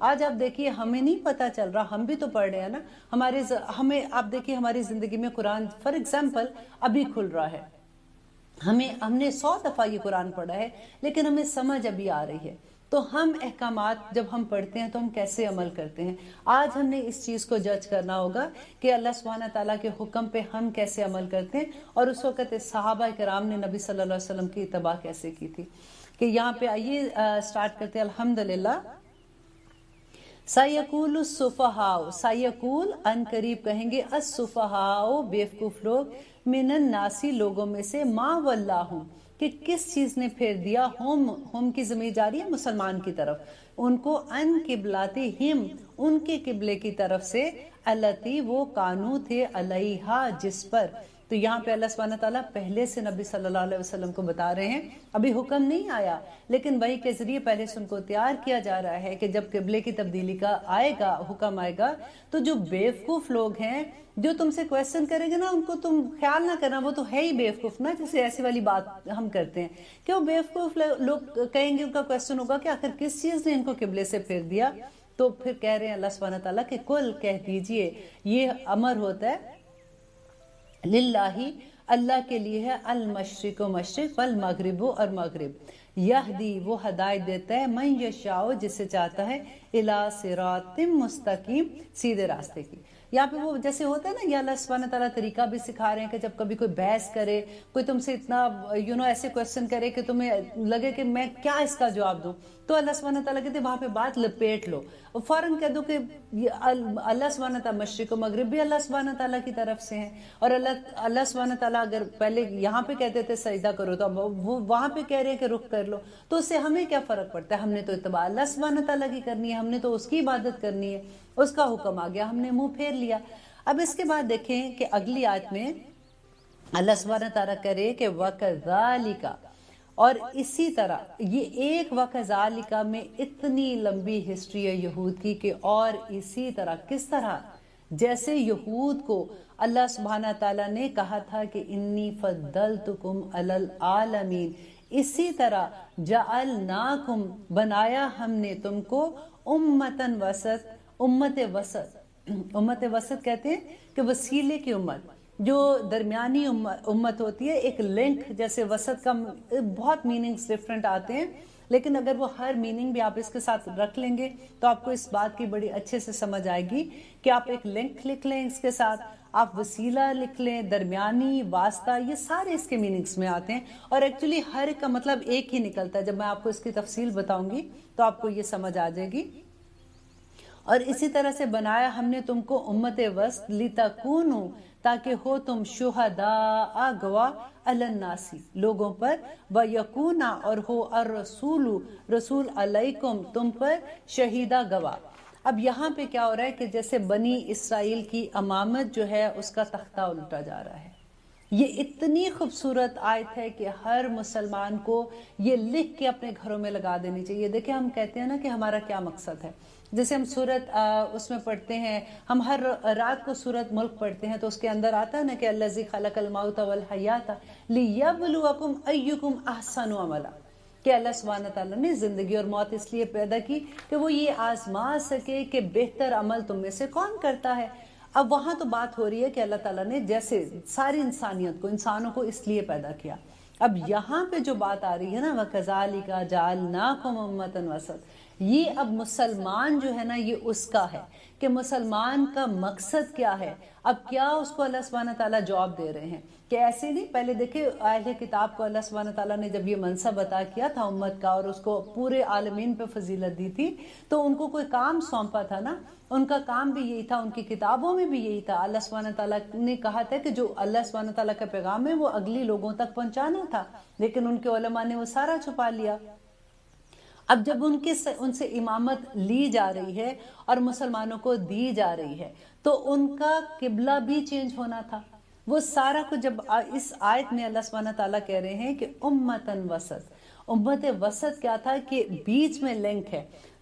آج آپ دیکھیے ہمیں نہیں پتا چل رہا، ہم بھی تو پڑھ رہے ہیں نا، ہمیں آپ دیکھیے ہماری زندگی میں قرآن فار ایگزامپل ابھی کھل رہا ہے، ہم نے 100 دفعہ یہ قرآن پڑھا ہے لیکن ہمیں سمجھ ابھی آ رہی ہے. تو ہم احکامات جب ہم پڑھتے ہیں تو ہم کیسے عمل کرتے ہیں؟ آج ہم نے اس چیز کو جج کرنا ہوگا کہ اللہ سبحانہ تعالیٰ کے حکم پہ ہم کیسے عمل کرتے ہیں، اور اس وقت صحابہ کرام نے نبی صلی اللہ علیہ وسلم کی اتباع کیسے کی تھی. کہ یہاں پہ آئیے سٹارٹ کرتے ہیں. الحمدللہ. سَيَقُولُ السُّفَهَاءُ، سَيَقُول ان قریب کہیں گے، السُّفَهَاءُ بیوقوف لوگ، من الناسی لوگوں میں سے، ما وَلَّاهُم کہ کس چیز نے پھیر دیا، ہم کی ضمیر جاری ہے مسلمان کی طرف، ان کو، ان قبلاتہم ان کے قبلے کی طرف سے، التی وہ کانو تھے، علیہا جس پر. تو یہاں پہ اللہ سبحانہ تعالیٰ پہلے سے نبی صلی اللہ علیہ وسلم کو بتا رہے ہیں، ابھی حکم نہیں آیا لیکن وحی کے ذریعے پہلے سے ان کو تیار کیا جا رہا ہے کہ جب قبلے کی تبدیلی کا آئے گا، حکم آئے گا، تو جو بیوقوف لوگ ہیں جو تم سے کویسچن کریں گے نا، ان کو تم خیال نہ کرنا وہ تو ہے ہی بیوقوف نا، جیسے ایسی والی بات ہم کرتے ہیں کہ وہ بیوقوف لوگ کہیں گے، ان کا کویسچن ہوگا کہ آخر کس چیز نے ان کو قبلے سے پھیر دیا. تو پھر کہہ رہے ہیں اللہ سبحانہ تعالیٰ کہ کل کہہ دیجئے، یہ امر ہوتا ہے للہ اللہ کے لیے ہے، المشرق و مشرق والمغرب اور مغرب، یہدی وہ ہدایت دیتا ہے، من یشاء جسے چاہتا ہے، الی صراط مستقیم سیدھے راستے کی. یہاں پہ وہ جیسے ہوتا ہے نا، یہ اللہ سبحانہ تعالیٰ طریقہ بھی سکھا رہے ہیں کہ جب کبھی کوئی بحث کرے، کوئی تم سے اتنا ایسے کویسچن کرے کہ تمہیں لگے کہ میں کیا اس کا جواب دوں، تو اللہ سبحانہ تعالیٰ کہتے ہیں وہاں پہ بات لپیٹ لو اور فوراً کہہ دو کہ اللہ سبحانہ تعالیٰ مشرق و مغرب بھی اللہ سبحانہ تعالیٰ کی طرف سے ہیں. اور اللہ سبحانہ تعالیٰ اگر پہلے یہاں پہ کہتے تھے سجدہ کرو تو وہ وہاں پہ کہہ رہے ہیں کہ رخ کر لو، تو اس سے ہمیں کیا فرق پڑتا ہے؟ ہم نے تو اتباع اللہ سبحانہ تعالیٰ کی کرنی ہے، ہم نے تو اس کی عبادت کرنی ہے، اس کا حکم آ گیا، ہم نے منہ پھیر لیا. اب اس کے بعد دیکھیں کہ اگلی آیت میں اللہ سبحانہ تعالیٰ کرے کہ وَكَذَلِكَ، اور اسی طرح، یہ ایک وَكَذَلِكَ میں اتنی لمبی ہسٹری ہے یہود کی کہ اور اسی طرح کس طرح جیسے یہود کو اللہ سبحانہ تعالیٰ نے کہا تھا کہ انی فضلتکم علی العالمین، اسی طرح جعلناکم بنایا ہم نے تم کو امتاً وسط، امت وسط. امت وسط کہتے ہیں کہ وسیلے کی امت، جو درمیانی امت ہوتی ہے، ایک لنک، جیسے وسط کا بہت میننگز ڈیفرنٹ آتے ہیں، لیکن اگر وہ ہر میننگ بھی آپ اس کے ساتھ رکھ لیں گے تو آپ کو اس بات کی بڑی اچھے سے سمجھ آئے گی کہ آپ ایک لنک لکھ لیں اس کے ساتھ، آپ وسیلہ لکھ لیں، درمیانی، واسطہ، یہ سارے اس کے میننگز میں آتے ہیں، اور ایکچولی ہر ایک کا مطلب ایک ہی نکلتا ہے. جب میں آپ کو اس کی تفصیل بتاؤں گی تو آپ کو یہ سمجھ آ جائے گی. اور اسی طرح سے بنایا ہم نے تم کو امت وسط، لِتَكُونُوا تاکہ ہو تم شہداء گواہ، علی الناس لوگوں پر، وَيَكُونَ اور ہو الرسول رسول علیکم تم پر، شہیدہ گواہ. اب یہاں پہ کیا ہو رہا ہے کہ جیسے بنی اسرائیل کی امامت جو ہے اس کا تختہ الٹا جا رہا ہے. یہ اتنی خوبصورت آیت ہے کہ ہر مسلمان کو یہ لکھ کے اپنے گھروں میں لگا دینی چاہیے. دیکھیں ہم کہتے ہیں نا کہ ہمارا کیا مقصد ہے، جیسے ہم سورت اس میں پڑھتے ہیں، ہم ہر رات کو سورت ملک پڑھتے ہیں تو اس کے اندر آتا ہے نا کہ الذی خلق الموت والحیات لیبلوکم ایکم احسن عملا، کہ اللہ سبحانہ تعالیٰ نے زندگی اور موت اس لیے پیدا کی کہ وہ یہ آزما سکے کہ بہتر عمل تم میں سے کون کرتا ہے. اب وہاں تو بات ہو رہی ہے کہ اللہ تعالیٰ نے جیسے ساری انسانیت کو، انسانوں کو اس لیے پیدا کیا. اب یہاں پہ جو بات آ رہی ہے نا، وَكَذَلِكَ جَعَلْنَاكُمْ أُمَّةً وَسَطًا، یہ اب مسلمان جو ہے نا یہ اس کا ہے کہ مسلمان کا مقصد کیا ہے. اب کیا اس کو اللہ سبحانہ تعالیٰ جواب دے رہے ہیں کہ ایسے نہیں. پہلے دیکھیں اہل کتاب کو اللہ سبحانہ تعالیٰ نے جب یہ منصب عطا کیا تھا امت کا اور اس کو پورے عالمین پہ فضیلت دی تھی تو ان کو کوئی کام سونپا تھا نا، ان کا کام بھی یہی تھا، ان کی کتابوں میں بھی یہی تھا. اللہ سبحانہ تعالیٰ نے کہا تھا کہ جو اللہ سبحانہ تعالیٰ کا پیغام ہے وہ اگلی لوگوں تک پہنچانا تھا، لیکن ان کے علماء نے وہ سارا چھپا لیا. اب جب ان سے امامت لی جا رہی ہے اور مسلمانوں کو دی جا رہی ہے تو ان کا قبلہ بھی چینج ہونا تھا. وہ سارا کچھ جب اس آیت میں اللہ سبحانہ تعالیٰ کہہ رہے ہیں کہ امتاً وسط، امت وسط کیا تھا کہ بیچ میں لنک ہے.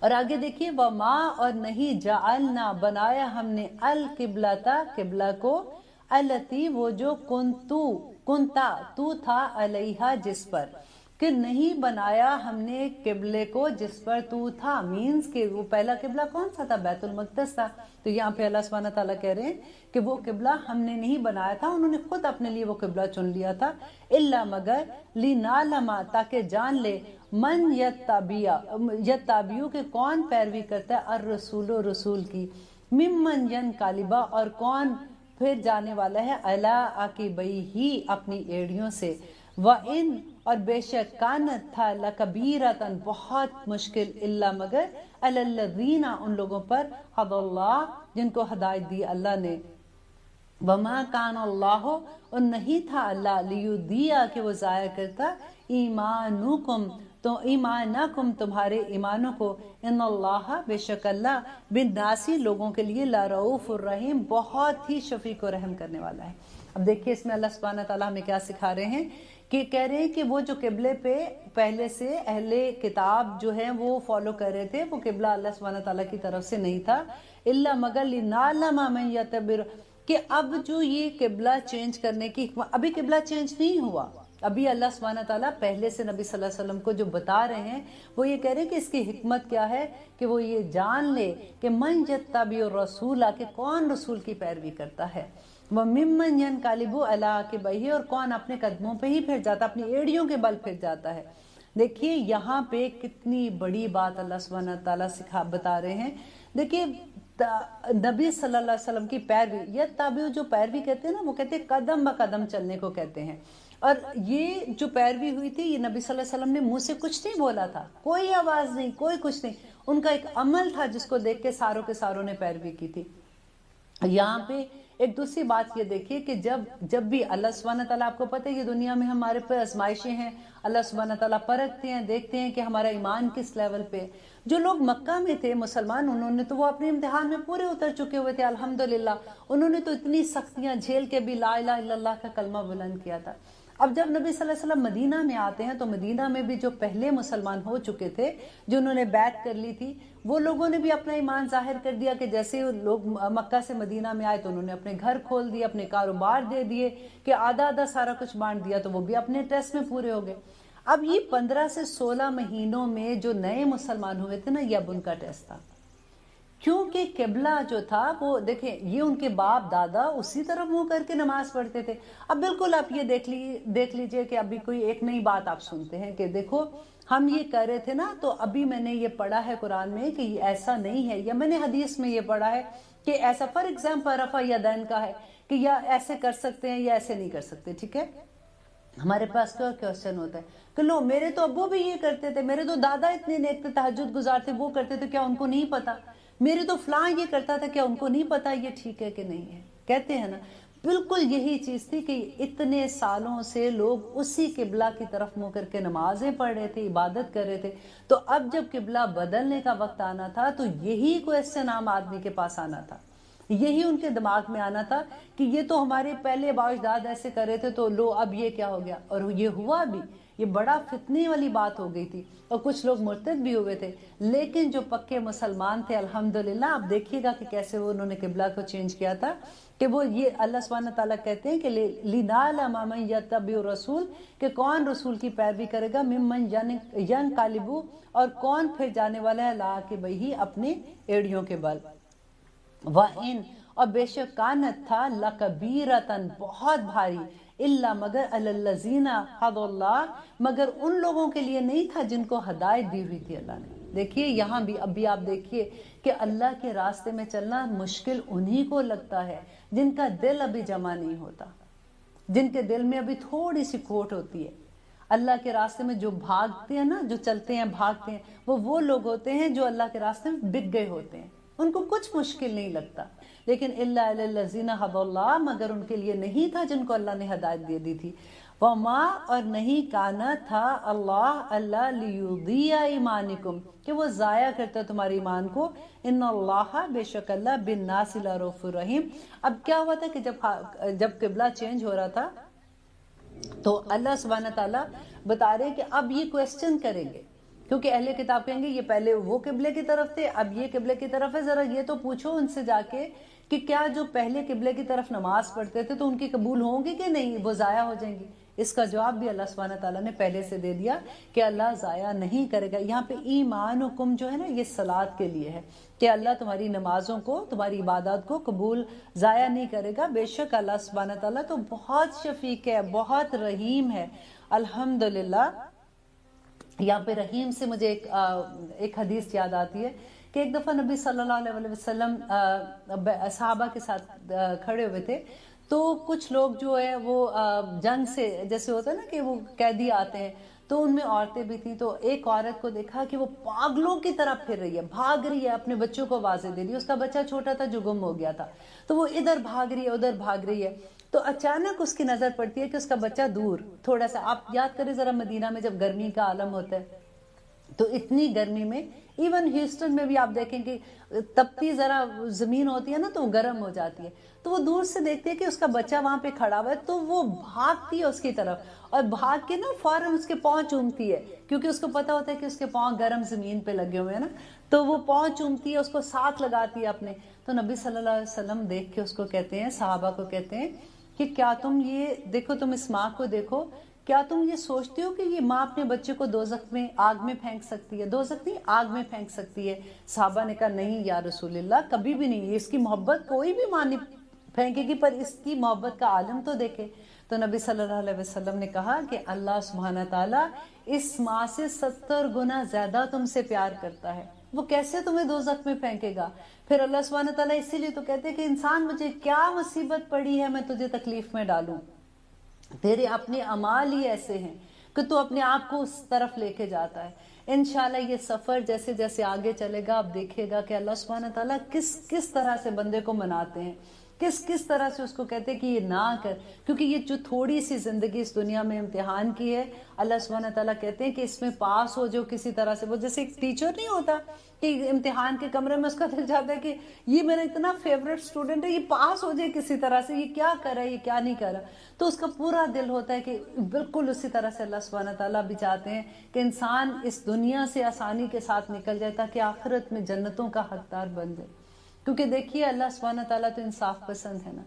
اور آگے دیکھیے وما اور نہیں جعلنا بنایا ہم نے القبلتا قبلہ کو التی وہ جو کنتا تو تھا علیہا جس پر، کہ نہیں بنایا ہم نے قبلے کو جس پر تو تھا، مینز کہ وہ پہلا قبلہ کون سا تھا؟ بیت المقدس تھا۔ تو یہاں پہ اللہ سبحانہ تعالیٰ کہہ رہے ہیں کہ وہ قبلہ ہم نے نہیں بنایا تھا، انہوں نے خود اپنے لیے وہ قبلہ چن لیا تھا، الا مگر لنعلم تاکہ جان لے من یتبعو کہ کون پیروی کرتا ہے الرسول رسول کی، ممن ینقلبا اور کون پھر جانے والا ہے علی عقبیہ اپنی ایڑیوں سے، وَإِن اور بے شک کانت تھا لکبیرتن بہت مشکل الا مگر علی الذین ان لوگوں پر ہدی اللہ جن کو ہدایت دی اللہ نے، وما کان اللہ اور نہیں تھا اللہ لیضیع کہ وہ ضائع کرتا ایمانکم تو ایمانکم تمہارے ایمانوں کو، ان اللہ بے شک اللہ بالناسی لوگوں کے لیے لرؤوف الرحیم بہت ہی شفیق و رحم کرنے والا ہے۔ اب دیکھیے اس میں اللہ سبحانہ تعالیٰ ہمیں کیا سکھا رہے ہیں کہ کہہ رہے ہیں کہ وہ جو قبلے پہ پہلے سے اہل کتاب جو ہیں وہ فالو کر رہے تھے، وہ قبلہ اللہ سبحانہ تعالیٰ کی طرف سے نہیں تھا، الا مگر لنعلم من یتبع کہ اب جو یہ قبلہ چینج کرنے کی حکمت، ابھی قبلہ چینج نہیں ہوا، ابھی اللہ سبحانہ تعالیٰ پہلے سے نبی صلی اللہ علیہ وسلم کو جو بتا رہے ہیں وہ یہ کہہ رہے ہیں کہ اس کی حکمت کیا ہے کہ وہ یہ جان لے کہ من یتبع الرسول کہ کون رسول کی پیروی کرتا ہے، وَمِمَّنْ يَنْقَلِبُ عَلَىٰ عَقِبَیْهِ اور کون اپنے قدموں پہ ہی پھر جاتا، اپنی ایڑیوں کے بل پھر جاتا ہے۔ دیکھیے یہاں پہ کتنی بڑی بات اللہ سبحانہ تعالیٰ بتا رہے ہیں۔ دیکھیے نبی صلی اللہ علیہ وسلم کی پیروی، یہ تابع جو پیروی کہتے ہیں نا، وہ کہتے ہیں قدم با قدم چلنے کو کہتے ہیں، اور یہ جو پیروی ہوئی تھی یہ نبی صلی اللہ علیہ وسلم نے منہ سے کچھ نہیں بولا تھا، کوئی آواز نہیں، کوئی کچھ نہیں، ان کا ایک عمل تھا جس کو دیکھ کے ساروں کے ساروں نے پیروی کی تھی۔ یہاں پہ ایک دوسری بات یہ دیکھیے کہ جب بھی اللہ سبحانہ تعالیٰ، آپ کو پتہ ہے یہ دنیا میں ہمارے پہ آزمائشیں ہیں، اللہ سبحانہ تعالیٰ پرکھتے ہیں، دیکھتے ہیں کہ ہمارا ایمان کس لیول پہ۔ جو لوگ مکہ میں تھے مسلمان، انہوں نے تو وہ اپنے امتحان میں پورے اتر چکے ہوئے تھے الحمدللہ، انہوں نے تو اتنی سختیاں جھیل کے بھی لا الہ الا اللہ کا کلمہ بلند کیا تھا۔ اب جب نبی صلی اللہ علیہ وسلم مدینہ میں آتے ہیں تو مدینہ میں بھی جو پہلے مسلمان ہو چکے تھے، جنہوں نے بیعت کر لی تھی، وہ لوگوں نے بھی اپنا ایمان ظاہر کر دیا کہ جیسے لوگ مکہ سے مدینہ میں آئے تو انہوں نے اپنے گھر کھول دیے، اپنے کاروبار دے دیے، کہ آدھا آدھا سارا کچھ بانٹ دیا، تو وہ بھی اپنے ٹیسٹ میں پورے ہو گئے۔ اب یہ 15 سے 16 مہینوں میں جو نئے مسلمان ہوئے تھے نا، یہ اب ان کا ٹیسٹ تھا، کیونکہ قبلہ جو تھا وہ دیکھیں یہ ان کے باپ دادا اسی طرف منہ کر کے نماز پڑھتے تھے۔ اب بالکل آپ یہ دیکھ لیجئے کہ ابھی کوئی ایک نئی بات آپ سنتے ہیں کہ دیکھو ہم یہ کر رہے تھے نا، تو ابھی میں نے یہ پڑھا ہے قرآن میں کہ یہ ایسا نہیں ہے، یا میں نے حدیث میں یہ پڑھا ہے کہ ایسا، فار ایگزامپل رفع یدین کا ہے کہ یا ایسے کر سکتے ہیں یا ایسے نہیں کر سکتے، ٹھیک ہے؟ ہمارے پاس کیا کوشچن ہوتا ہے کہ لو میرے تو ابو بھی یہ کرتے تھے، میرے تو دادا اتنے نیک تھے، تہجد گزار تھے، وہ کرتے تھے، کیا ان کو نہیں پتا؟ میرے تو فلاں یہ کرتا تھا، کیا ان کو نہیں پتا یہ ٹھیک ہے کہ نہیں ہے؟ کہتے ہیں نا، بالکل یہی چیز تھی کہ اتنے سالوں سے لوگ اسی قبلہ کی طرف منہ کر کے نمازیں پڑھ رہے تھے، عبادت کر رہے تھے، تو اب جب قبلہ بدلنے کا وقت آنا تھا تو یہی کوشچن عام آدمی کے پاس آنا تھا، یہی ان کے دماغ میں آنا تھا کہ یہ تو ہمارے پہلے باپ اجداد ایسے کر رہے تھے، تو لو اب یہ کیا ہو گیا؟ اور یہ ہوا بھی، یہ بڑا فتنے والی بات ہو گئی تھی، اور کچھ لوگ مرتد بھی ہوئے تھے، لیکن جو پکے مسلمان تھے الحمدللہ، آپ دیکھیے گا کہ کیسے وہ انہوں نے قبلہ کو چینج کیا تھا، کہ وہ یہ اللہ سبحانہ تعالیٰ کہتے ہیں کہ لِنَعْلَمَ مَن يَتَّبِعُ الرَّسُولَ کہ کون رسول کی پیروی کرے گا، مِمَّن يَنْقَلِبُ اور کون پھر جانے والا ہے عَلَىٰ عَقِبَیْهِ اپنے ایڑیوں کے بل، وَإِن اور بے شک کانت تھا لَكَبِيرَةً بہت بھاری، الا مگر علی الذین ہدی اللہ مگر ان لوگوں کے لیے نہیں تھا جن کو ہدایت دی ہوئی تھی اللہ نے۔ دیکھیے یہاں بھی ابھی آپ دیکھیے کہ اللہ کے راستے میں چلنا مشکل انہی کو لگتا ہے جن کا دل ابھی جمع نہیں ہوتا، جن کے دل میں ابھی تھوڑی سی کھوٹ ہوتی ہے۔ اللہ کے راستے میں جو بھاگتے ہیں نا، جو چلتے ہیں بھاگتے ہیں، وہ لوگ ہوتے ہیں جو اللہ کے راستے میں بک گئے ہوتے ہیں، ان کو کچھ مشکل نہیں لگتا۔ لیکن الا علی الذین ھدی اللہ مگر ان کے لیے نہیں تھا جن کو اللہ نے ہدایت دے دی تھی، وما اور نہیں کانا تھا اللہ لیضیع ایمانکم کہ وہ ضائع کرتا تمہارے ایمان کو، ان اللہ بے شک اللہ بالناس لرؤوف الرحیم۔ اب کیا ہوا تھا کہ جب قبلہ چینج ہو رہا تھا تو اللہ سبحانہ تعالیٰ بتا رہے کہ اب یہ کوشچن کریں گے کیونکہ اہل کتاب کہیں گے یہ پہلے وہ قبلے کی طرف تھے، اب یہ قبلے کی طرف ہے، ذرا یہ تو پوچھو ان سے جا کے کہ کیا جو پہلے قبلے کی طرف نماز پڑھتے تھے تو ان کی قبول ہوں گی کہ نہیں، وہ ضائع ہو جائیں گی؟ اس کا جواب بھی اللہ سبحانہ تعالیٰ نے پہلے سے دے دیا کہ اللہ ضائع نہیں کرے گا۔ یہاں پہ ایمانکم جو ہے نا یہ صلاۃ کے لیے ہے کہ اللہ تمہاری نمازوں کو، تمہاری عبادات کو قبول ضائع نہیں کرے گا۔ بے شک اللہ سبحانہ تعالیٰ تو بہت شفیق ہے، بہت رحیم ہے۔ الحمدللہ یہاں پہ رحیم سے مجھے ایک حدیث یاد آتی ہے کہ ایک دفعہ نبی صلی اللہ علیہ وسلم صحابہ کے ساتھ کھڑے ہوئے تھے، تو کچھ لوگ جو ہے وہ جنگ سے، جیسے ہوتا ہے نا کہ وہ قیدی آتے ہیں، تو ان میں عورتیں بھی تھیں، تو ایک عورت کو دیکھا کہ وہ پاگلوں کی طرح پھر رہی ہے، بھاگ رہی ہے، اپنے بچوں کو آوازیں دے رہی ہے۔ اس کا بچہ چھوٹا تھا جو گم ہو گیا تھا، تو وہ ادھر بھاگ رہی ہے ادھر بھاگ رہی ہے، تو اچانک اس کی نظر پڑتی ہے کہ اس کا بچہ دور تھوڑا سا، آپ یاد کریں ذرا مدینہ میں جب گرمی کا عالم ہوتا ہے تو اتنی گرمی میں، ایون ہیوسٹن میں بھی آپ دیکھیں کہ تپتی ذرا زمین ہوتی ہے نا تو گرم ہو جاتی ہے، تو وہ دور سے دیکھتی ہے کہ اس کا بچہ وہاں پہ کھڑا ہوا ہے، تو وہ بھاگتی ہے اس کی طرف اور بھاگ کے نا فوراً اس کے پاؤں چومتی ہے، کیونکہ اس کو پتا ہوتا ہے کہ اس کے پاؤں گرم زمین پہ لگے ہوئے ہیں نا، تو وہ پاؤں چومتی ہے، اس کو ساتھ لگاتی ہے اپنے۔ تو نبی صلی اللہ علیہ وسلم دیکھ کے اس کو کہتے ہیں، صحابہ کو کہتے ہیں کہ کیا تم یہ دیکھو، تم اس ماں کو دیکھو، کیا تم یہ سوچتے ہو کہ یہ ماں اپنے بچے کو دوزخ میں آگ میں پھینک سکتی ہے؟ دوزخ نہیں، آگ میں پھینک سکتی ہے۔ صحابہ نے کہا نہیں یا رسول اللہ، کبھی بھی نہیں، اس کی محبت کوئی بھی ماں نہیں پھینکے گی، پر اس کی محبت کا عالم تو دیکھے۔ تو نبی صلی اللہ علیہ وسلم نے کہا کہ اللہ سبحانہ تعالیٰ اس ماں سے 70 گنا زیادہ تم سے پیار کرتا ہے، وہ کیسے تمہیں دوزخ میں پھینکے گا؟ پھر اللہ سبحانہ تعالیٰ اسی لیے تو کہتے ہیں کہ انسان مجھے کیا مصیبت پڑی ہے میں تجھے تکلیف میں ڈالوں، تیرے اپنے اعمال ہی ایسے ہیں کہ تو اپنے آپ کو اس طرف لے کے جاتا ہے۔ انشاءاللہ یہ سفر جیسے جیسے آگے چلے گا آپ دیکھے گا کہ اللہ سبحانہ تعالیٰ کس طرح سے بندے کو مناتے ہیں، کس طرح سے اس کو کہتے ہیں کہ یہ نہ کر، کیونکہ یہ جو تھوڑی سی زندگی اس دنیا میں امتحان کی ہے، اللہ سبحانہ تعالیٰ کہتے ہیں کہ اس میں پاس ہو جو کسی طرح سے، وہ جیسے ایک ٹیچر نہیں ہوتا کہ امتحان کے کمرے میں اس کا دل چاہتا ہے کہ یہ میرا اتنا فیوریٹ اسٹوڈنٹ ہے، یہ پاس ہو جائے کسی طرح سے، یہ کیا کر رہا ہے، یہ کیا نہیں کر رہا، تو اس کا پورا دل ہوتا ہے کہ بالکل اسی طرح سے اللہ سبحانہ تعالیٰ بھی چاہتے ہیں کہ انسان اس دنیا سے آسانی کے ساتھ نکل جائے تاکہ آخرت میں جنتوں کا حقدار بن جائے۔ کیونکہ دیکھیے اللہ سبحانہ تعالیٰ تو انصاف پسند ہے نا،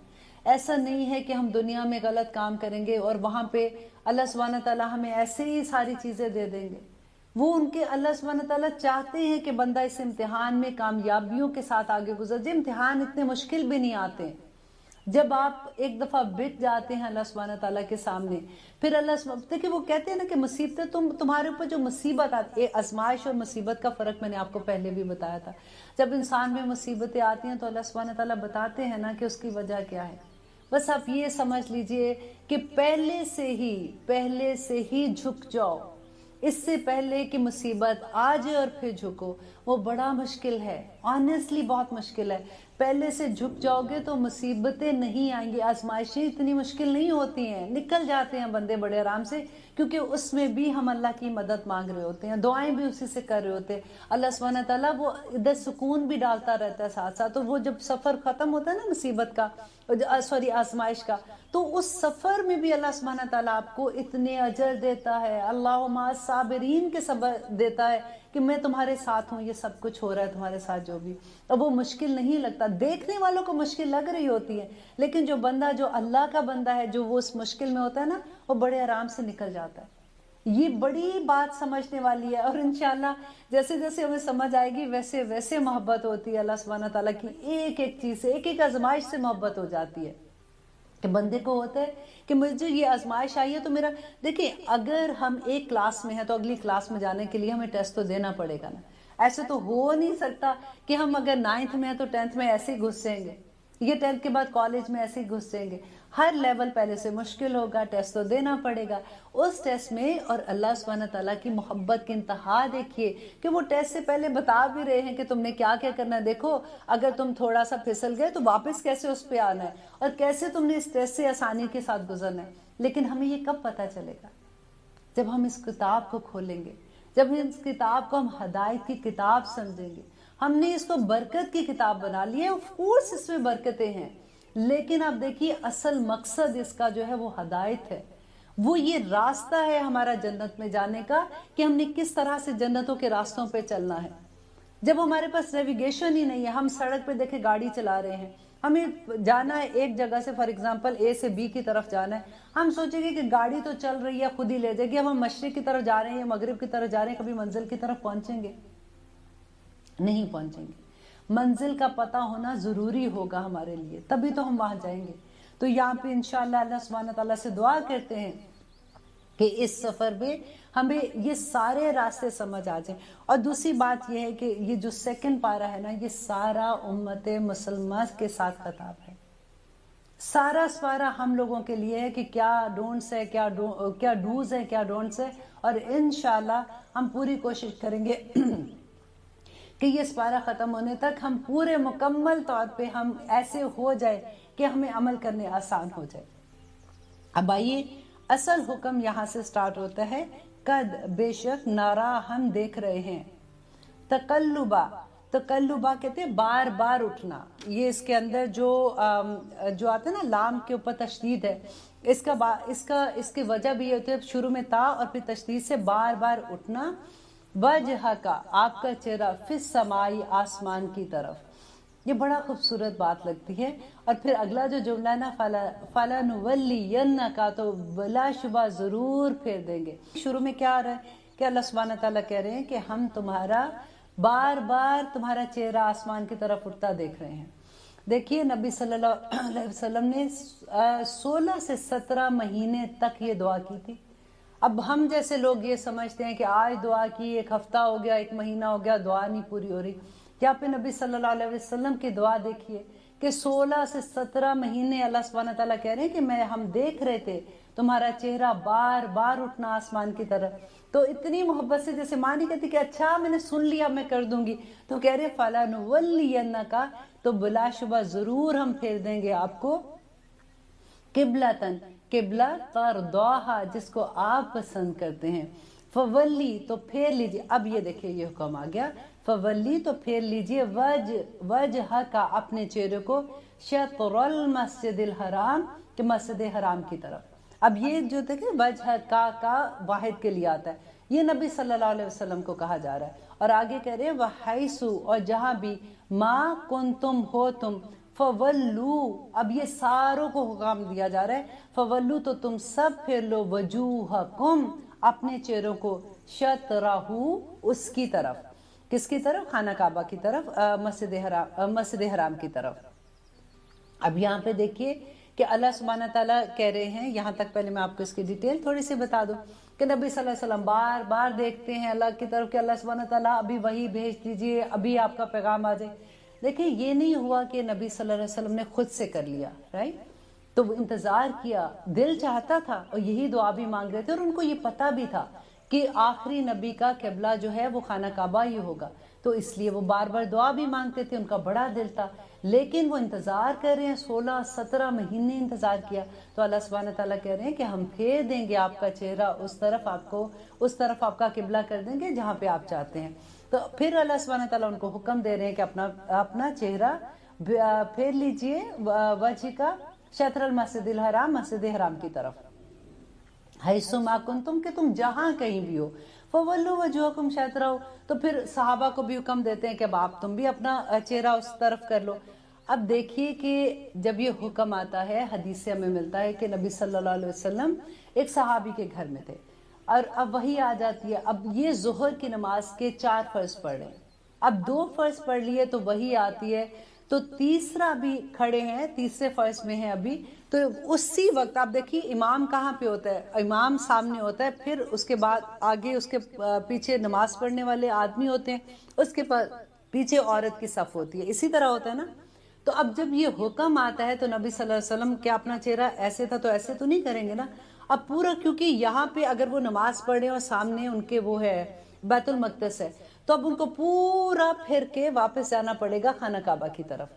ایسا نہیں ہے کہ ہم دنیا میں غلط کام کریں گے اور وہاں پہ اللہ سبحانہ تعالیٰ ہمیں ایسے ہی ساری چیزیں دے دیں گے، وہ ان کے اللہ سبحانہ تعالیٰ چاہتے ہیں کہ بندہ اس امتحان میں کامیابیوں کے ساتھ آگے گزر جائے۔ امتحان اتنے مشکل بھی نہیں آتے، جب آپ ایک دفعہ بٹ جاتے ہیں اللہ سبحانہ تعالیٰ کے سامنے، پھر اللہ سبحانہ دیکھیں وہ کہتے ہیں نا کہ مصیبتیں تمہارے اوپر جو مصیبت آتی ہے، آزمائش اور مصیبت کا فرق میں نے آپ کو پہلے بھی بتایا تھا، جب انسان میں مصیبتیں آتی ہیں تو اللہ سبحانہ تعالیٰ بتاتے ہیں نا کہ اس کی وجہ کیا ہے۔ بس آپ یہ سمجھ لیجئے کہ پہلے سے ہی جھک جاؤ، اس سے پہلے کہ مصیبت آ جائے اور پھر جھکو، وہ بڑا مشکل ہے، آنیسٹلی بہت مشکل ہے۔ پہلے سے جھک جاؤ گے تو مصیبتیں نہیں آئیں گی، آزمائشیں اتنی مشکل نہیں ہوتی ہیں، نکل جاتے ہیں بندے بڑے آرام سے، کیونکہ اس میں بھی ہم اللہ کی مدد مانگ رہے ہوتے ہیں، دعائیں بھی اسی سے کر رہے ہوتے ہیں۔ اللہ سبحانہ تعالیٰ وہ ادھر سکون بھی ڈالتا رہتا ہے ساتھ ساتھ، تو وہ جب سفر ختم ہوتا ہے نا مصیبت کا، آزمائش کا، تو اس سفر میں بھی اللہ سبحانہ تعالیٰ آپ کو اتنے اجر دیتا ہے، اللہم صابرین کے صبر دیتا ہے کہ میں تمہارے ساتھ ہوں، یہ سب کچھ ہو رہا ہے تمہارے ساتھ جو بھی، اب وہ مشکل نہیں لگتا، دیکھنے والوں کو مشکل لگ رہی ہوتی ہے، لیکن جو بندہ جو اللہ کا بندہ ہے، جو وہ اس مشکل میں ہوتا ہے نا، وہ بڑے آرام سے نکل جاتا ہے۔ یہ بڑی بات سمجھنے والی ہے، اور انشاءاللہ جیسے جیسے ہمیں سمجھ آئے گی ویسے ویسے محبت ہوتی ہے اللہ سبحانہ تعالیٰ کی، ایک ایک چیز سے، ایک ایک آزمائش سے محبت ہو جاتی ہے کہ بندے کو ہوتا ہے کہ مجھے یہ آزمائش آئی ہے تو میرا، دیکھیں اگر ہم ایک کلاس میں ہیں تو اگلی کلاس میں جانے کے لیے ہمیں ٹیسٹ تو دینا پڑے گا نا، ایسے تو ہو نہیں سکتا کہ ہم اگر 9th میں ہیں تو 10th میں ایسے ہی گھس جائیں گے، یہ 10th کے بعد کالج میں ایسے ہی گھس جائیں گے، ہر لیول پہلے سے مشکل ہوگا، ٹیسٹ تو دینا پڑے گا، اس ٹیسٹ میں اور اللہ سبحانہ تعالیٰ کی محبت کی انتہا دیکھیے کہ وہ ٹیسٹ سے پہلے بتا بھی رہے ہیں کہ تم نے کیا کیا کرنا ہے، دیکھو اگر تم تھوڑا سا پھسل گئے تو واپس کیسے اس پہ آنا ہے اور کیسے تم نے اس ٹیسٹ سے آسانی کے ساتھ گزرنا ہے۔ لیکن ہمیں یہ کب پتہ چلے گا؟ جب ہم اس کتاب کو کھولیں گے، جب اس کتاب کو ہم ہدایت کی کتاب سمجھیں گے، ہم نے اس کو برکت کی کتاب بنا لی ہے، آف کورس اس میں برکتیں ہیں، لیکن آپ دیکھیے اصل مقصد اس کا جو ہے وہ ہدایت ہے، وہ یہ راستہ ہے ہمارا جنت میں جانے کا کہ ہم نے کس طرح سے جنتوں کے راستوں پہ چلنا ہے. جب ہمارے پاس نیویگیشن ہی نہیں ہے, ہم سڑک پہ دیکھے گاڑی چلا رہے ہیں, ہمیں جانا ہے ایک جگہ سے, فار ایگزامپل اے سے بی کی طرف جانا ہے, ہم سوچیں گے کہ گاڑی تو چل رہی ہے خود ہی لے جائے گی, اب ہم مشرق کی طرف جا رہے ہیں یا مغرب کی طرف جا رہے ہیں, کبھی منزل کی طرف پہنچیں گے؟ نہیں پہنچیں گے. منزل کا پتہ ہونا ضروری ہوگا ہمارے لیے, تبھی تو ہم وہاں جائیں گے. تو یہاں پہ انشاءاللہ اللہ سبحانہ تعالیٰ سے دعا کرتے ہیں کہ اس سفر میں ہمیں یہ سارے راستے سمجھ آ جائیں. اور دوسری بات یہ ہے کہ یہ جو سیکنڈ پارہ ہے نا, یہ سارا امت مسلمہ کے ساتھ خطاب ہے. سارا سپارہ ہم لوگوں کے لیے ہے کہ کیا ڈونٹس ہے, کیا ڈوز ہے, کیا ڈونٹس ہے. اور انشاءاللہ ہم پوری کوشش کریں گے کہ یہ سپارہ ختم ہونے تک ہم پورے مکمل طور پہ ہم ایسے ہو جائے کہ ہمیں عمل کرنے آسان ہو جائے. اب آئیے, اصل حکم یہاں سے سٹارٹ ہوتا ہے. قد بے شک نارا ہم دیکھ رہے ہیں, تقلبا, تقلبا کہتے ہیں بار بار اٹھنا. یہ اس کے اندر جو آتا ہے نا لام کے اوپر تشدید ہے, اس کی وجہ بھی یہ ہوتی ہے شروع میں تا اور پھر تشدید سے بار بار اٹھنا. وجہ کا, آپ کا چہرہ, فی السمائی, آسمان کی طرف. یہ بڑا خوبصورت بات لگتی ہے. اور پھر اگلا جو جملہ ہے نا, فَلَنُوَلِّيَنَّكَ, تو بلا شبہ ضرور پھیر دیں گے. شروع میں کیا آ رہا ہے کہ اللہ سبحانہ تعالیٰ کہہ رہے ہیں کہ ہم تمہارا بار بار تمہارا چہرہ آسمان کی طرف اٹھتا دیکھ رہے ہیں. دیکھیے نبی صلی اللہ علیہ وسلم نے 16 سے 17 مہینے تک یہ دعا کی تھی. اب ہم جیسے لوگ یہ سمجھتے ہیں کہ آج دعا کی, ایک ہفتہ ہو گیا, ایک مہینہ ہو گیا, دعا نہیں پوری ہو رہی. یہاں پہ نبی صلی اللہ علیہ وسلم کی دعا دیکھیے کہ 16 سے 17 مہینے اللہ سبحانہ تعالیٰ کہہ رہے ہیں کہ ہم دیکھ رہے تھے تمہارا چہرہ بار بار اٹھنا آسمان کی طرف. تو اتنی محبت سے, جیسے ماں نہیں کہتی کہ اچھا میں نے سن لیا میں کر دوں گی, تو کہہ رہے فَلَنُوَلِّيَنَّكَ, تو بلا شبہ ضرور ہم پھیر دیں گے آپ کو قبلتن, قبلہ ترضاها, جس کو آپ پسند کرتے ہیں. فولی, تو پھیر لیجیے. اب یہ دیکھیں یہ حکم آ گیا, فولی, تو پھیر لیجیے, وجہ کا, اپنے چہرے کو, شطر المسجد الحرام, کہ مسجد حرام کی طرف. اب یہ جو دیکھیں وجہ کا واحد کے لیے آتا ہے, یہ نبی صلی اللہ علیہ وسلم کو کہا جا رہا ہے. اور آگے کہہ رہے ہیں وحیثو, اور جہاں بھی, ما کنتم, ہو تم, فولو, اب یہ ساروں کو حکم دیا جا رہا ہے, فولو, تو تم سب پھیر لو, وجوہکم, اپنے چہروں کو, شطرہو, اس کی طرف. کس کی طرف؟ خانہ کعبہ کی طرف, مسجد حرام کی طرف. اب یہاں پہ دیکھیے کہ اللہ سبحانہ تعالیٰ کہہ رہے ہیں, یہاں تک پہلے میں آپ کو اس کی ڈیٹیل تھوڑی سی بتا دوں کہ نبی صلی اللہ علیہ وسلم بار بار دیکھتے ہیں اللہ کی طرف کہ اللہ سبحانہ تعالیٰ ابھی وحی بھیج دیجئے, ابھی آپ کا پیغام آ جائے. دیکھیں یہ نہیں ہوا کہ نبی صلی اللہ علیہ وسلم نے خود سے کر لیا, رائٹ؟ تو وہ انتظار کیا, دل چاہتا تھا, اور یہی دعا بھی مانگ رہے تھے, اور ان کو یہ پتہ بھی تھا کہ آخری نبی کا قبلہ جو ہے وہ خانہ کعبہ ہی ہوگا. تو اس لیے وہ بار بار دعا بھی مانگتے تھے, ان کا بڑا دل تھا. لیکن وہ انتظار کر رہے ہیں, 16-17 مہینے انتظار کیا. تو اللہ سبحانہ تعالیٰ کہہ رہے ہیں کہ ہم پھیر دیں گے آپ کا چہرہ اس طرف آپ کا قبلہ کر دیں گے جہاں پہ آپ چاہتے ہیں. تو پھر اللہ سبحانہ تعالیٰ ان کو حکم دے رہے ہیں کہ اپنا چہرہ پھیر لیجئے, وجہ کا, شطر المسجد الحرام, مسجد حرام کی طرف. حیث ما کنتم, کہ تم جہاں کہیں بھی ہو, فولو وجوہکم شطرہ, تو پھر صحابہ کو بھی حکم دیتے ہیں کہ اب آپ تم بھی اپنا چہرہ اس طرف کر لو. اب دیکھیے کہ جب یہ حکم آتا ہے, حدیث سے ہمیں ملتا ہے کہ نبی صلی اللہ علیہ وسلم ایک صحابی کے گھر میں تھے, اور اب وہی آ جاتی ہے. اب یہ ظہر کی نماز کے 4 فرض پڑھ رہے ہیں, اب 2 فرض پڑھ لیے تو وہی آتی ہے, تو تیسرا بھی کھڑے ہیں, تیسرے فرض میں ہیں ابھی. تو اسی وقت آپ دیکھیے امام کہاں پہ ہوتا ہے, امام سامنے ہوتا ہے, پھر اس کے بعد آگے اس کے پیچھے نماز پڑھنے والے آدمی ہوتے ہیں, اس کے پیچھے عورت کی صف ہوتی ہے. اسی طرح ہوتا ہے نا. تو اب جب یہ حکم آتا ہے تو نبی صلی اللہ علیہ وسلم کیا اپنا چہرہ ایسے تھا تو ایسے تو نہیں کریں گے نا. اب پورا, کیونکہ یہاں پہ اگر وہ نماز پڑھے اور سامنے ان کے وہ ہے بیت المقدس ہے, تو اب ان کو پورا پھر کے واپس جانا پڑے گا خانہ کعبہ کی طرف.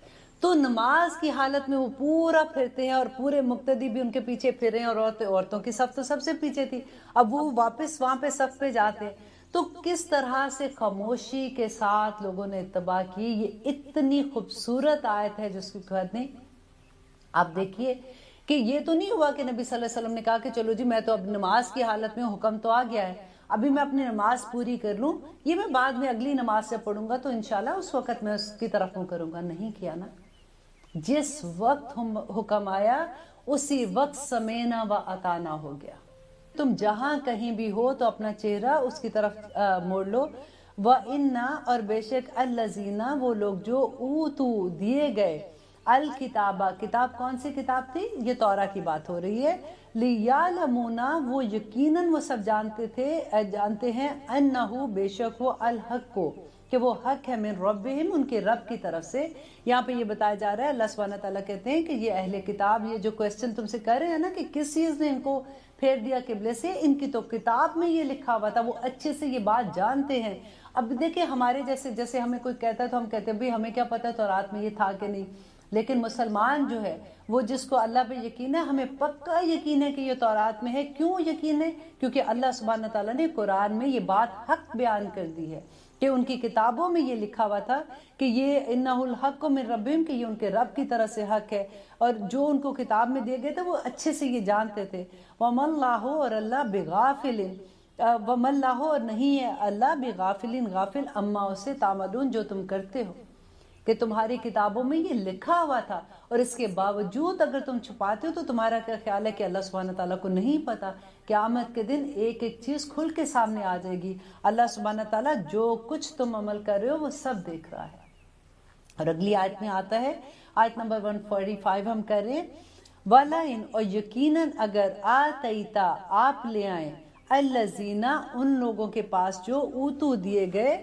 تو نماز کی حالت میں وہ پورا پھرتے ہیں, اور پورے مقتدی بھی ان کے پیچھے پھر رہے ہیں, اور عورتوں کی صف تو سب سے پیچھے تھی. اب وہ واپس وہاں پہ صف پہ جاتے ہیں, تو کس طرح سے خاموشی کے ساتھ لوگوں نے اتباع کی. یہ اتنی خوبصورت آیت ہے جس کی حد نہیں. آپ دیکھیے کہ یہ تو نہیں ہوا کہ نبی صلی اللہ علیہ وسلم نے کہا کہ چلو جی میں تو اب نماز کی حالت میں حکم تو آ گیا ہے، ابھی میں اپنی نماز پوری کر لوں، یہ میں بعد میں اگلی نماز سے پڑھوں گا تو انشاءاللہ اس وقت میں اس کی طرف منہ کروں گا. نہیں کیا نا، جس وقت حکم آیا اسی وقت سمینا و اطانا ہو گیا. تم جہاں کہیں بھی ہو تو اپنا چہرہ اس کی طرف موڑ لو. وَإِنَّا اور بے شک الَّذِينَ وہ لوگ جو اوتو دیے گئے الکتابہ کتاب، کون سی کتاب تھی؟ یہ تورا کی بات ہو رہی ہے. لِيَعْلَمُونَ وہ یقیناً وہ سب جانتے ہیں انہو بے شک وہ الحق کو کہ وہ حق ہے من ربہم ان کے رب کی طرف سے. یہاں پہ یہ بتایا جا رہا ہے، اللہ سبحانہ تعالیٰ کہتے ہیں کہ یہ اہل کتاب یہ جو کویسچن تم سے کر رہے ہیں نا کہ کس چیز نے ان کو پھیر دیا قبلے سے، ان کی تو کتاب میں یہ لکھا ہوا تھا، وہ اچھے سے یہ بات جانتے ہیں. اب دیکھیں ہمارے جیسے ہمیں کوئی کہتا ہے تو ہم کہتے ہیں بھئی ہمیں کیا پتہ تورات میں یہ تھا کہ نہیں، لیکن مسلمان جو ہے وہ جس کو اللہ پہ یقین ہے، ہمیں پکا یقین ہے کہ یہ تورات میں ہے. کیوں یقین ہے؟ کیونکہ اللہ سبحانہ تعالیٰ نے قرآن میں یہ بات حق بیان کر دی ہے کہ ان کی کتابوں میں یہ لکھا ہوا تھا کہ یہ انہ الحق من ربہم کہ یہ ان کے رب کی طرف سے حق ہے، اور جو ان کو کتاب میں دے گئے تھے وہ اچھے سے یہ جانتے تھے. وَمَا اللَّهُ اور اللہ بِغَافِلٍ وَمَا اللَّهُ اور نہیں ہے اللہ بِغَافِلٍ غافل اما اسے تعملون جو تم کرتے ہو، کہ تمہاری کتابوں میں یہ لکھا ہوا تھا اور اس کے باوجود اگر تم چھپاتے ہو تو تمہارا کیا خیال ہے کہ اللہ سبحانہ تعالیٰ کو نہیں پتا؟ قیامت کے دن ایک ایک چیز کھل کے سامنے آ جائے گی. اللہ سبحانہ تعالیٰ جو کچھ تم عمل کر رہے ہو وہ سب دیکھ رہا ہے. اور اگلی آیت میں آتا ہے، آیت نمبر 145 ہم کر رہے ہیں، وَلَئِنْ اور یقیناً اگر آتیتا آپ لے آئیں الَّذِينَ ان لوگوں کے پاس جو اوتو دیے گئے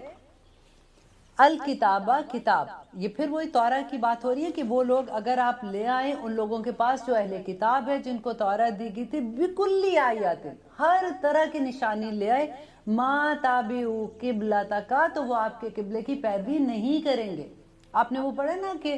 الکتابہ کتاب. یہ پھر وہی تورا کی بات ہو رہی ہے کہ وہ لوگ اگر آپ لے آئیں ان لوگوں کے پاس جو اہل کتاب ہے جن کو تورا دی گئی تھی، بکلی آیات ہر طرح کی نشانی لے آئے، ما تابعوا قبلتک تو وہ آپ کے قبلے کی پیروی نہیں کریں گے. آپ نے وہ پڑھا نا کہ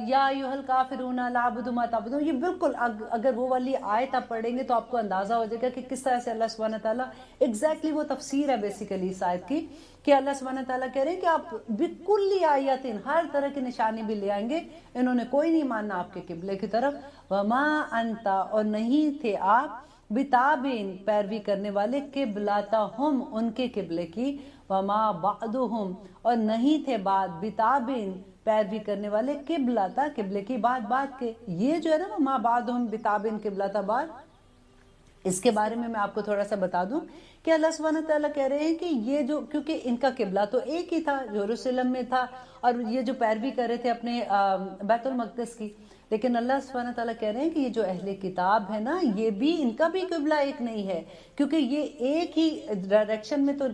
یا ایھا الکافرون لا اعبد ما تعبدون، یہ بالکل اگر وہ والی آیت آپ پڑھیں گے تو آپ کو اندازہ ہو جائے گا کہ کس طرح سے اللہ سبحانہ تعالیٰ ایگزیکٹلی وہ تفسیر ہے بیسیکلی اس آیت کی کہ اللہ سبحانہ تعالیٰ کہہ رہے ہیں کہ آپ بکل آیاتن ہر طرح کی نشانی بھی لے آئیں گے، انہوں نے کوئی نہیں ماننا آپ کے قبلے کی طرف. وما انت اور نہیں تھے آپ بتابین پیروی کرنے والے قبلتہم ان کے قبلے کی، وما بعدہم اور نہیں تھے بعد بتابین پیروی کرنے والے قبلتا قبلے کی بات کے. یہ جو ہے نا وما بعدہم بتابین قبلتا بعد، اس کے بارے میں آپ کو تھوڑا سا بتا دوں کہ اللہ سبحانہ تعالیٰ کہہ رہے ہیں کہ یہ جو کیونکہ ان کا قبلہ تو ایک ہی تھا، یروشلم میں تھا، اور یہ جو پیروی کر رہے تھے اپنے بیت المقدس کی، لیکن اللہ سبحانہ تعالیٰ کہہ رہے ہیں کہ یہ جو اہل کتاب ہے نا یہ بھی ان کا بھی قبلہ ایک نہیں ہے، کیونکہ یہ ایک ہی ڈائریکشن میں تو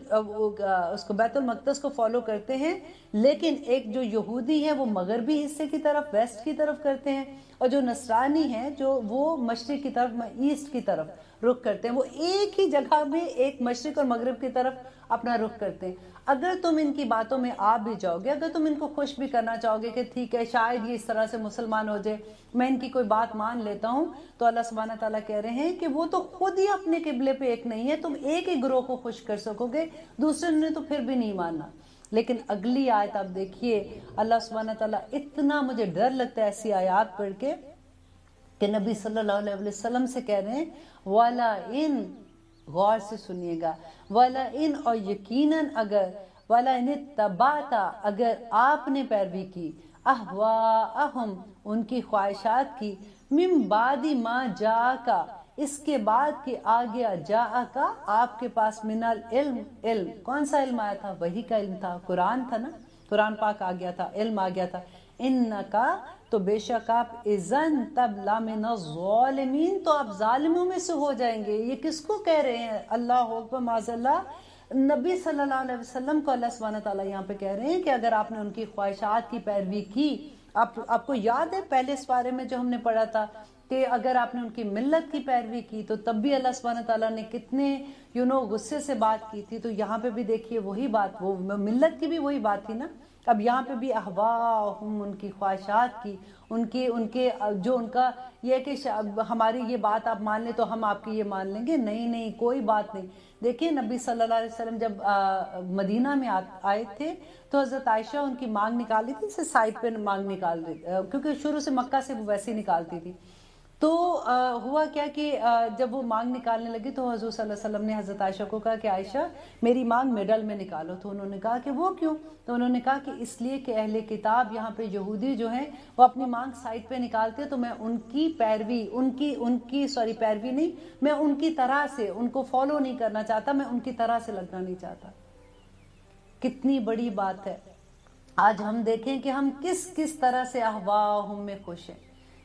اس کو بیت المقدس کو فالو کرتے ہیں، لیکن ایک جو یہودی ہے وہ مغربی حصے کی طرف ویسٹ کی طرف کرتے ہیں، اور جو نصرانی ہیں جو وہ مشرق کی طرف ایسٹ کی طرف رخ کرتے ہیں. وہ ایک ہی جگہ میں ایک مشرق اور مغرب کی طرف اپنا رخ کرتے ہیں. اگر تم ان کی باتوں میں آ بھی جاؤ گے، اگر تم ان کو خوش بھی کرنا چاہو گے کہ ٹھیک ہے شاید یہ اس طرح سے مسلمان ہو جائے، میں ان کی کوئی بات مان لیتا ہوں، تو اللہ سبحانہ تعالیٰ کہہ رہے ہیں کہ وہ تو خود ہی اپنے قبلے پہ ایک نہیں ہے. تم ایک ہی گروہ کو خوش کر سکو گے، دوسرے نے تو پھر بھی نہیں ماننا. لیکن اگلی آیت آپ دیکھیے، اللہ سبحانہ تعالیٰ اتنا مجھے ڈر لگتا ہے ایسی آیات پڑھ کے کہ نبی صلی اللہ علیہ وسلم سے کہہ رہے ہیں وَلَئِن، غور سے سنیے گا، وَلَئِن اور یقیناً اگر، وَلَئِنِ اتَّبَعْتَ اگر آپ نے پیروی کی، اَہْوَاءَهُمْ ان کی خواہشات کی، مِن بَعْدِ مَا جَاءَكَ اس کے بعد کہ آ گیا جَاءَكَ آپ کے پاس من العلم، علم کون سا علم آیا تھا؟ وحی کا علم تھا، قرآن تھا نا، قرآن پاک آ گیا تھا، علم آ گیا تھا. اِنَّكَ تو بے شک آپ اذن تب لامن الظالمین تو آپ ظالموں میں سے ہو جائیں گے. یہ کس کو کہہ رہے ہیں؟ اللہ اکبر، معاذ اللہ، نبی صلی اللہ علیہ وسلم کو اللہ سبحانہ تعالیٰ یہاں پہ کہہ رہے ہیں کہ اگر آپ نے ان کی خواہشات کی پیروی کی، آپ کو یاد ہے پہلے اس بارے میں جو ہم نے پڑھا تھا کہ اگر آپ نے ان کی ملت کی پیروی کی تو تب بھی اللہ سبحانہ تعالیٰ نے کتنے غصے سے بات کی تھی. تو یہاں پہ بھی دیکھیے وہی بات، وہ ملت کی بھی وہی بات تھی نا. اب یہاں پہ بھی احواہم ان کی خواہشات کی، ان کے جو ان کا یہ ہے کہ ہماری یہ بات آپ مان لیں تو ہم آپ کی یہ مان لیں گے. نہیں، کوئی بات نہیں. دیکھیں نبی صلی اللہ علیہ وسلم جب مدینہ میں آئے تھے تو حضرت عائشہ ان کی مانگ نکالی تھی، سے سائڈ پہ مانگ نکال دی، کیونکہ شروع سے مکہ سے وہ ویسے ہی نکالتی تھی. تو ہوا کیا کہ جب وہ مانگ نکالنے لگی تو حضور صلی اللہ علیہ وسلم نے حضرت عائشہ کو کہا کہ عائشہ میری مانگ مڈل میں نکالو. تو انہوں نے کہا کہ وہ کیوں؟ تو انہوں نے کہا کہ اس لیے کہ اہل کتاب یہاں پہ یہودی جو ہیں وہ اپنی مانگ سائڈ پہ نکالتے تو میں ان کی پیروی پیروی نہیں، میں ان کی طرح سے ان کو فالو نہیں کرنا چاہتا، میں ان کی طرح سے لگنا نہیں چاہتا. کتنی بڑی بات ہے. آج ہم دیکھیں کہ ہم کس طرح سے اہواہم میں خوش ہیں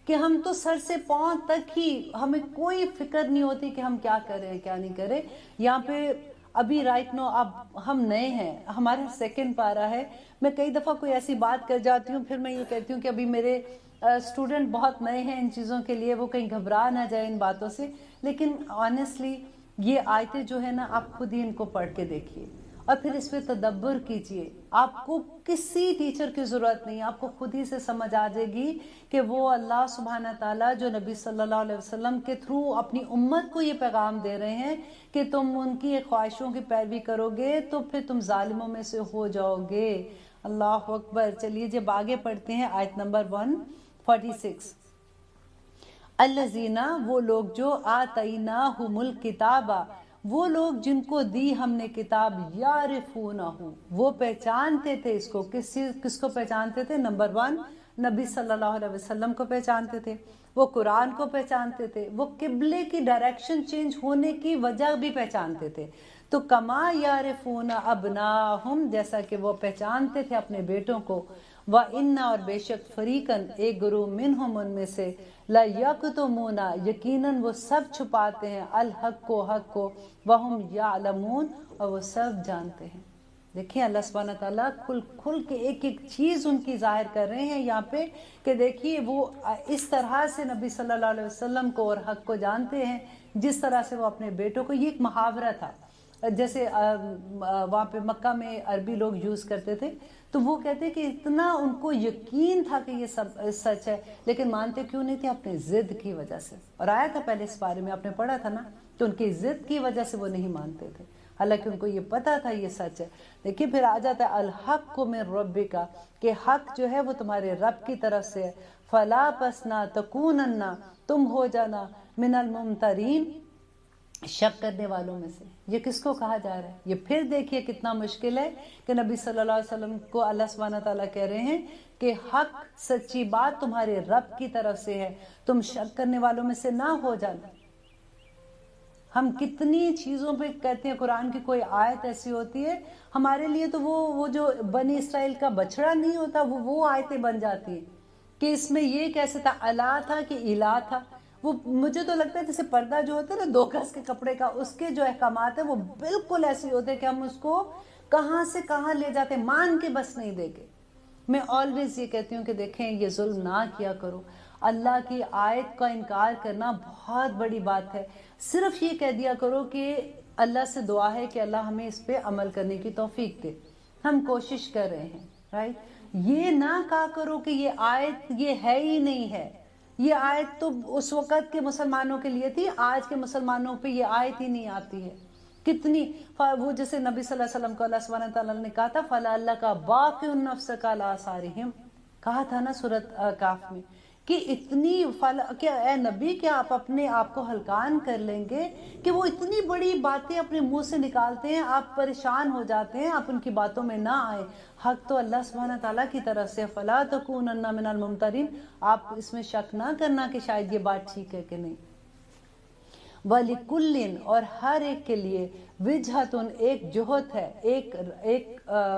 کہ ہم تو سر سے پاؤں تک ہی ہمیں کوئی فکر نہیں ہوتی کہ ہم کیا کریں کیا نہیں کریں. یہاں پہ ابھی رائٹ نو اب ہم نئے ہیں، ہمارا سیکنڈ پارا ہے. میں کئی دفعہ کوئی ایسی بات کر جاتی ہوں، پھر میں یہ کہتی ہوں کہ ابھی میرے اسٹوڈنٹ بہت نئے ہیں ان چیزوں کے لیے، وہ کہیں گھبرا نہ جائے ان باتوں سے. لیکن آنیسٹلی یہ آیتیں جو ہے نا آپ خود ہی ان کو پڑھ کے دیکھیے اور پھر اس پہ تدبر کیجئے. آپ کو کسی ٹیچر کی ضرورت نہیں، آپ کو خود ہی سے سمجھ آ جائے گی کہ وہ اللہ سبحانہ تعالیٰ جو نبی صلی اللہ علیہ وسلم کے تھرو اپنی امت کو یہ پیغام دے رہے ہیں کہ تم ان کی خواہشوں کی پیروی کرو گے تو پھر تم ظالموں میں سے ہو جاؤ گے. اللہ اکبر. چلیے جب آگے پڑھتے ہیں آیت نمبر 146. الذین، وہ لوگ جو آتیناہم الکتاب، وہ لوگ جن کو دی ہم نے کتاب، یعرفونہ، وہ پہچانتے تھے اس کو. کس کو پہچانتے تھے؟ نمبر 1 نبی صلی اللہ علیہ وسلم کو پہچانتے تھے، وہ قرآن کو پہچانتے تھے، وہ قبلے کی ڈائریکشن چینج ہونے کی وجہ بھی پہچانتے تھے. تو کما یعرفون ابناہم، جیسا کہ وہ پہچانتے تھے اپنے بیٹوں کو. وَإِنَّ، اور بے شک، فریقاً، ایک گروہ، منہم، ان میں سے، لَيَكْتُمُونَ، یقیناً وہ سب چھپاتے ہیں، الحق کو، حق کو، وَهُمْ يَعْلَمُونَ، اور وہ سب جانتے ہیں. دیکھیں اللہ سبحانہ تعالیٰ کھل کے ایک ایک چیز ان کی ظاہر کر رہے ہیں یہاں پہ کہ دیکھیے وہ اس طرح سے نبی صلی اللہ علیہ وسلم کو اور حق کو جانتے ہیں جس طرح سے وہ اپنے بیٹوں کو. یہ ایک محاورہ تھا، جیسے وہاں پہ مکہ میں عربی لوگ یوز کرتے تھے، تو وہ کہتے کہ اتنا ان کو یقین تھا کہ یہ سب سچ ہے، لیکن مانتے کیوں نہیں تھے؟ اپنی ضد کی وجہ سے. اور آیا تھا پہلے اس بارے میں، آپ نے پڑھا تھا نا، تو ان کی ضد کی وجہ سے وہ نہیں مانتے تھے، حالانکہ ان کو یہ پتا تھا یہ سچ ہے. دیکھیے پھر آ جاتا ہے الحق من ربک، کہ حق جو ہے وہ تمہارے رب کی طرف سے ہے. فلا، پس نہ، تکونن، تم ہو جانا، من الممترین، شک کرنے والوں میں سے. یہ کس کو کہا جا رہا ہے؟ یہ پھر دیکھیے کتنا مشکل ہے کہ نبی صلی اللہ علیہ وسلم کو اللہ سبحانہ تعالیٰ کہہ رہے ہیں کہ حق، سچی بات تمہارے رب کی طرف سے ہے، تم شک کرنے والوں میں سے نہ ہو جانا. ہم کتنی چیزوں پہ کہتے ہیں قرآن کی کوئی آیت ایسی ہوتی ہے ہمارے لیے تو وہ جو بنی اسرائیل کا بچڑا نہیں ہوتا وہ آیتیں بن جاتی ہیں کہ اس میں یہ کیسے تھا، الہ تھا کہ الہ تھا. وہ مجھے تو لگتا ہے جیسے پردہ جو ہوتا ہے نا 2 گز کے کپڑے کا، اس کے جو احکامات ہیں وہ بالکل ایسے ہوتے ہیں کہ ہم اس کو کہاں سے کہاں لے جاتے ہیں، مان کے بس نہیں دے گے. میں آلویز یہ کہتی ہوں کہ دیکھیں یہ ظلم نہ کیا کرو. اللہ کی آیت کا انکار کرنا بہت بڑی بات ہے. صرف یہ کہہ دیا کرو کہ اللہ سے دعا ہے کہ اللہ ہمیں اس پہ عمل کرنے کی توفیق دے، ہم کوشش کر رہے ہیں، رائٹ. یہ نہ کہا کرو کہ یہ آیت یہ ہے ہی نہیں ہے، یہ آیت تو اس وقت کے مسلمانوں کے لیے تھی، آج کے مسلمانوں پہ یہ آیت ہی نہیں آتی ہے. کتنی وہ جیسے نبی صلی اللہ علیہ وسلم کو اللہ سبحانہ تعالیٰ نے کہا تھا فَلَا اللہ کا باقی النفس کا لآثارہم، کہا تھا نا سورۃ کاف میں کہ اتنی کہ اے نبی کیا آپ اپنے آپ کو ہلکان کر لیں گے کہ وہ اتنی بڑی باتیں اپنے منہ سے نکالتے ہیں، آپ پریشان ہو جاتے ہیں، آپ ان کی باتوں میں نہ آئے. حق تو اللہ سبحانہ تعالیٰ کی طرف سے، فَلَا تَكُونَنَّ مِنَ الْمُمْتَرِينَ، آپ اس میں شک نہ کرنا کہ شاید یہ بات ٹھیک ہے کہ نہیں. وَلِكُلٍّ، اور ہر ایک کے لیے، وجہتن، ایک جہت ہے، ایک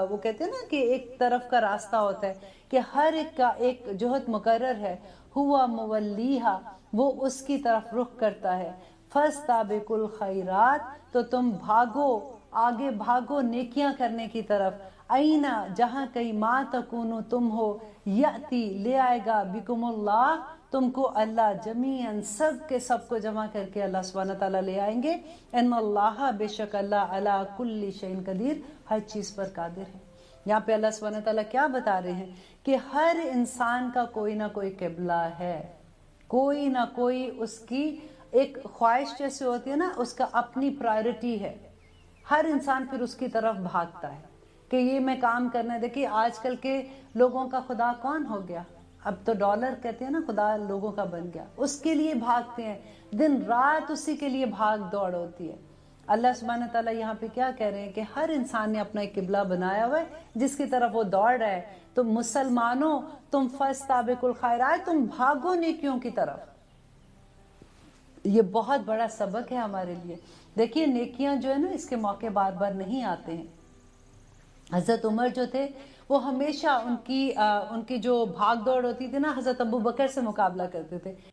وہ کہتے ہیں نا کہ ایک طرف کا راستہ ہوتا ہے کہ ہر ایک کا ایک جہت مقرر ہے. ہوا مولیہا، وہ اس کی طرف رخ کرتا ہے. فاستبقوا الخیرات، تو تم بھاگو، آگے بھاگو نیکیاں کرنے کی طرف. اینا، جہاں کہیں، ما تکونو، تم ہو، یاتی، لے آئے گا، بکم اللہ، تم کو اللہ، جمیعاً، سب کے سب کو جمع کر کے اللہ سبحانہ تعالیٰ لے آئیں گے. ان اللہ، بے شک اللہ، علی کل شیء قدیر، ہر چیز پر قادر ہے. یہاں پہ اللہ سبحانہ تعالیٰ کیا بتا رہے ہیں کہ ہر انسان کا کوئی نہ کوئی قبلہ ہے، کوئی نہ کوئی اس کی ایک خواہش جیسے ہوتی ہے نا، اس کا اپنی پرائرٹی ہے. ہر انسان پھر اس کی طرف بھاگتا ہے کہ یہ میں کام کرنا ہے. دیکھیے آج کل کے لوگوں کا خدا کون ہو گیا؟ اب تو ڈالر کہتے ہیں نا خدا لوگوں کا بن گیا، اس کے لیے بھاگتے ہیں، دن رات اسی کے لیے بھاگ دوڑ ہوتی ہے۔ اللہ سبحانہ تعالیٰ یہاں پہ کیا کہہ رہے ہیں کہ ہر انسان نے اپنا ایک قبلہ بنایا ہوا ہے جس کی طرف وہ دوڑ رہا ہے۔ تو مسلمانوں تم فاستبقوا الخیرات، تم بھاگو نیکیوں کی طرف۔ یہ بہت بڑا سبق ہے ہمارے لیے۔ دیکھیے نیکیاں جو ہے نا اس کے موقع بار بار نہیں آتے ہیں۔ حضرت عمر جو تھے وہ ہمیشہ ان کی جو بھاگ دوڑ ہوتی تھی نا، حضرت ابو بکر سے مقابلہ کرتے تھے